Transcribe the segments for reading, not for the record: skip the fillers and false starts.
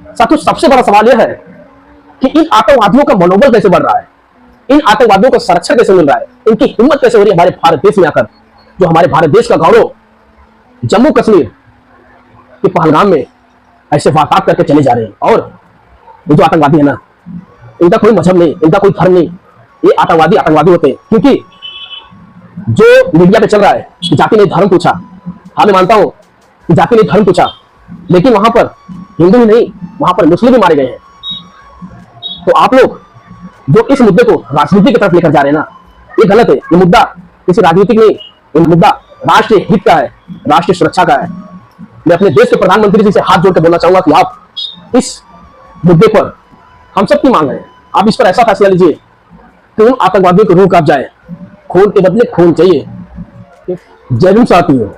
साथियों, सबसे बड़ा सवाल यह है कि इन आतंकवादियों का मनोबल कैसे बढ़ रहा है, इन आतंकवादियों को संरक्षण कैसे मिल रहा है, इनकी हिम्मत कैसे हो रही है हमारे भारत देश में आकर, जो हमारे भारत देश का गौरव जम्मू कश्मीर के पहलगाम में ऐसे वारदात करके चले जा रहे हैं। और ये जो आतंकवादी है ना, इनका कोई मजहब नहीं, इनका कोई धर्म नहीं, ये आतंकवादी आतंकवादी होते हैं। क्योंकि जो मीडिया पे चल रहा है कि जाति नहीं धर्म पूछा, हाँ मैं मानता हूं कि जाति नहीं धर्म पूछा, लेकिन वहां पर हिंदू ही नहीं, वहां पर मुस्लिम भी मारे गए हैं। तो आप लोग जो इस मुद्दे को राजनीति की तरफ लेकर जा रहे हैं ना, ये गलत है। ये मुद्दा किसी राजनीतिक नहीं, ये मुद्दा राष्ट्रीय हित का है, राष्ट्रीय सुरक्षा का है। मैं अपने देश के प्रधानमंत्री जी से हाथ जोड़कर बोलना चाहूंगा कि आप इस मुद्दे पर, हम सब की मांग है, आप इस पर ऐसा फैसला लीजिए कि उन आतंकवादियों को रूह कांप जाए, खून के बदले खून चाहिए। जय हिंद साथियों,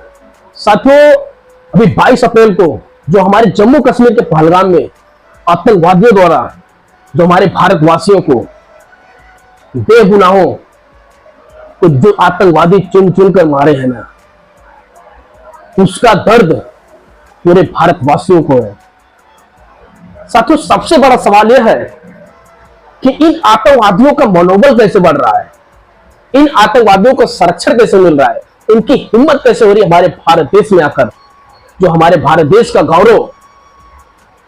अभी 22 अप्रैल को जो हमारे जम्मू कश्मीर के पहलगाम में आतंकवादियों द्वारा जो हमारे भारतवासियों को, बेगुनाहों को जो आतंकवादी चुन चुन कर मारे हैं ना, उसका दर्द पूरे भारतवासियों को है। साथियों, सबसे बड़ा सवाल यह है कि इन आतंकवादियों का मनोबल कैसे बढ़ रहा है, इन आतंकवादियों को संरक्षण कैसे मिल रहा है, इनकी हिम्मत कैसे हो रही है हमारे भारत देश में आकर, जो हमारे भारत देश का गौरव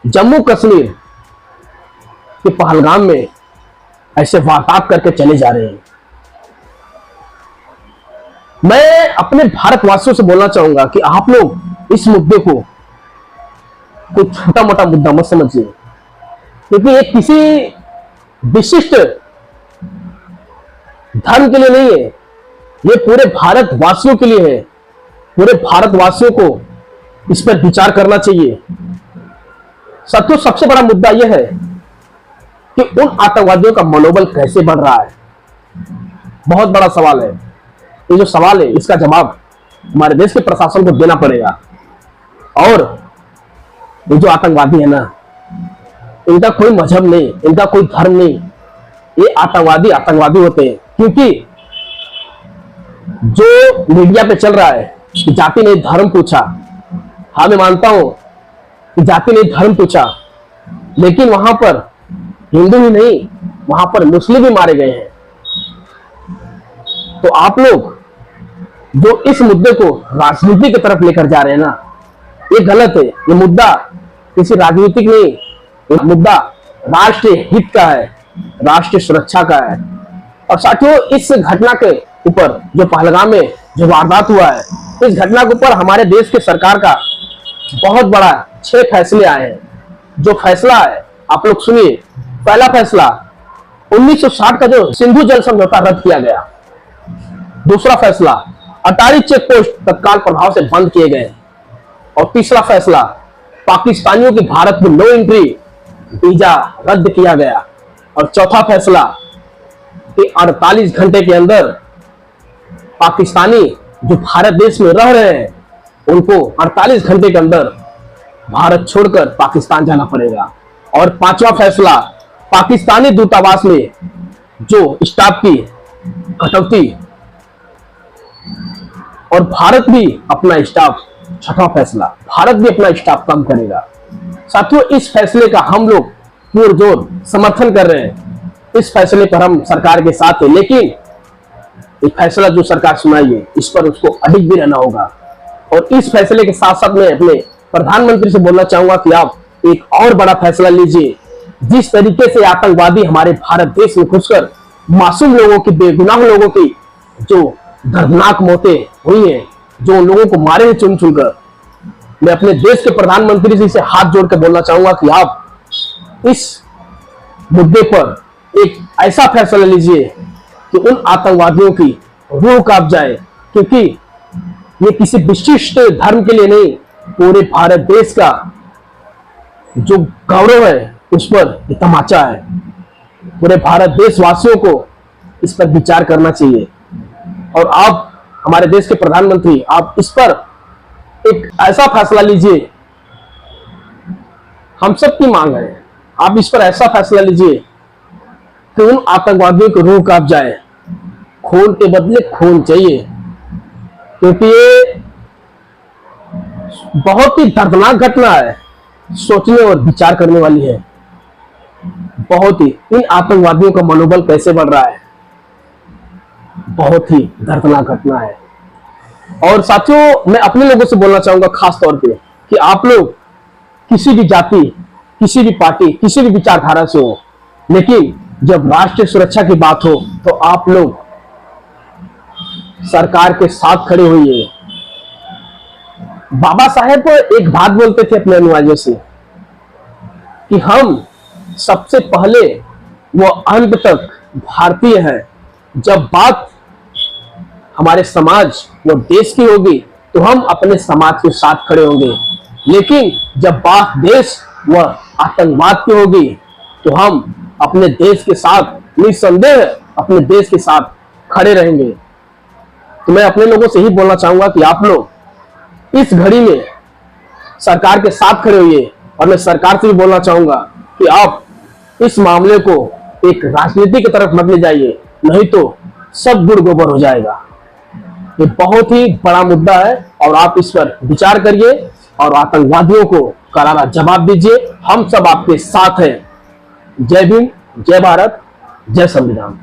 जम्मू कश्मीर के पहलगाम में ऐसे वारदात करके चले जा रहे हैं। मैं अपने भारतवासियों से बोलना चाहूंगा कि आप लोग इस मुद्दे को कोई छोटा मोटा मुद्दा मत समझिए, क्योंकि ये किसी विशिष्ट धर्म के लिए नहीं है, ये पूरे भारतवासियों के लिए है। पूरे भारतवासियों को इस पर विचार करना चाहिए। साथियों, सबसे बड़ा मुद्दा यह है कि उन आतंकवादियों का मनोबल कैसे बढ़ रहा है, बहुत बड़ा सवाल है। ये जो सवाल है, इसका जवाब हमारे देश के प्रशासन को देना पड़ेगा। और ये जो आतंकवादी है ना, इनका कोई मजहब नहीं, इनका कोई धर्म नहीं, ये आतंकवादी आतंकवादी होते हैं। क्योंकि जो मीडिया पे चल रहा है कि जाति ने धर्म पूछा, हाँ मैं मानता हूं कि जाति ने धर्म पूछा, लेकिन वहां पर हिंदू ही नहीं, वहां पर मुस्लिम भी मारे गए हैं। तो आप लोग जो इस मुद्दे को राजनीति की तरफ लेकर जा रहे हैं ना, ये गलत है। ये मुद्दा किसी राजनीतिक नहीं, ये मुद्दा राष्ट्रीय हित का है, राष्ट्रीय सुरक्षा का है। और साथियों, इस घटना के ऊपर जो पहलगाम में जो वारदात हुआ है, इस घटना के ऊपर हमारे देश की सरकार का बहुत बड़ा 6 फैसले आए हैं। जो फैसला है आप लोग सुनिए। पहला फैसला, 1960 का जो सिंधु जल समझौता रद्द किया गया। दूसरा फैसला, अटारी चेक पोस्ट तत्काल प्रभाव से बंद किए गए। और तीसरा फैसला, पाकिस्तानियों की भारत में नो एंट्री वीजा रद्द किया गया। और चौथा फैसला कि 48 घंटे के अंदर पाकिस्तानी जो भारत देश में रह रहे हैं, उनको 48 घंटे के अंदर भारत छोड़कर पाकिस्तान जाना पड़ेगा। और पांचवा फैसला, पाकिस्तानी दूतावास में जो स्टाफ की कटौती, और भारत भी अपना स्टाफ, छठवां फैसला, भारत भी अपना स्टाफ कम करेगा। साथियों, इस फैसले का हम लोग पुरजोर समर्थन कर रहे हैं। इस फैसले पर हम सरकार के साथ हैं, लेकिन ये फैसला जो सरकार सुनाई है, इस पर उसको अडिग भी रहना होगा। और इस फैसले के साथ साथ मैं अपने प्रधानमंत्री से बोलना चाहूंगा कि आप एक और बड़ा फैसला लीजिए। जिस तरीके से आतंकवादी हमारे भारत देश में घुसकर मासूम लोगों की, बेगुनाह लोगों की जो दर्दनाक मौतें हुई हैं, जो उन लोगों को मारे हैं चुन चुनकर, मैं अपने देश के प्रधानमंत्री जी से हाथ जोड़कर बोलना चाहूंगा कि आप इस मुद्दे पर एक ऐसा फैसला लीजिए कि उन आतंकवादियों की रूह कांप जाए। क्योंकि ये किसी विशिष्ट धर्म के लिए नहीं, पूरे भारत देश का जो गौरव है उस पर ये तमाचा है। पूरे भारत देशवासियों को इस पर विचार करना चाहिए। और आप हमारे देश के प्रधानमंत्री, आप इस पर एक ऐसा फैसला लीजिए, हम सब की मांग है, आप इस पर ऐसा फैसला लीजिए कि उन आतंकवादियों की रूह कांप जाए, खून के बदले खून चाहिए। क्योंकि ये बहुत ही दर्दनाक घटना है। सोचने और विचार करने वाली है। बहुत ही इन आतंकवादियों का मनोबल कैसे बढ़ रहा है, बहुत ही दर्दनाक घटना है। और साथियों, मैं अपने लोगों से बोलना चाहूंगा खास तौर पे कि आप लोग किसी भी जाति, किसी भी पार्टी, किसी भी विचारधारा से हो, लेकिन जब राष्ट्रीय सुरक्षा की बात हो तो आप लोग सरकार के साथ खड़े होइए। बाबा साहेब एक बात बोलते थे अपने अनुयायियों से कि हम सबसे पहले वो अंत तक भारतीय हैं। जब बात हमारे समाज व देश की होगी तो हम अपने समाज के साथ खड़े होंगे, लेकिन जब बात देश व आतंकवाद की होगी तो हम अपने देश के साथ निस्संदेह अपने देश के साथ खड़े रहेंगे। तो मैं अपने लोगों से ही बोलना चाहूंगा कि आप लोग इस घड़ी में सरकार के साथ खड़े होइए। और मैं सरकार से भी बोलना चाहूंगा कि आप इस मामले को एक राजनीति की तरफ मत ले जाइए, नहीं तो सब गुड़ गोबर हो जाएगा। ये बहुत ही बड़ा मुद्दा है और आप इस पर विचार करिए और आतंकवादियों को करारा जवाब दीजिए। हम सब आपके साथ हैं। जय भीम, जय भारत, जय संविधान।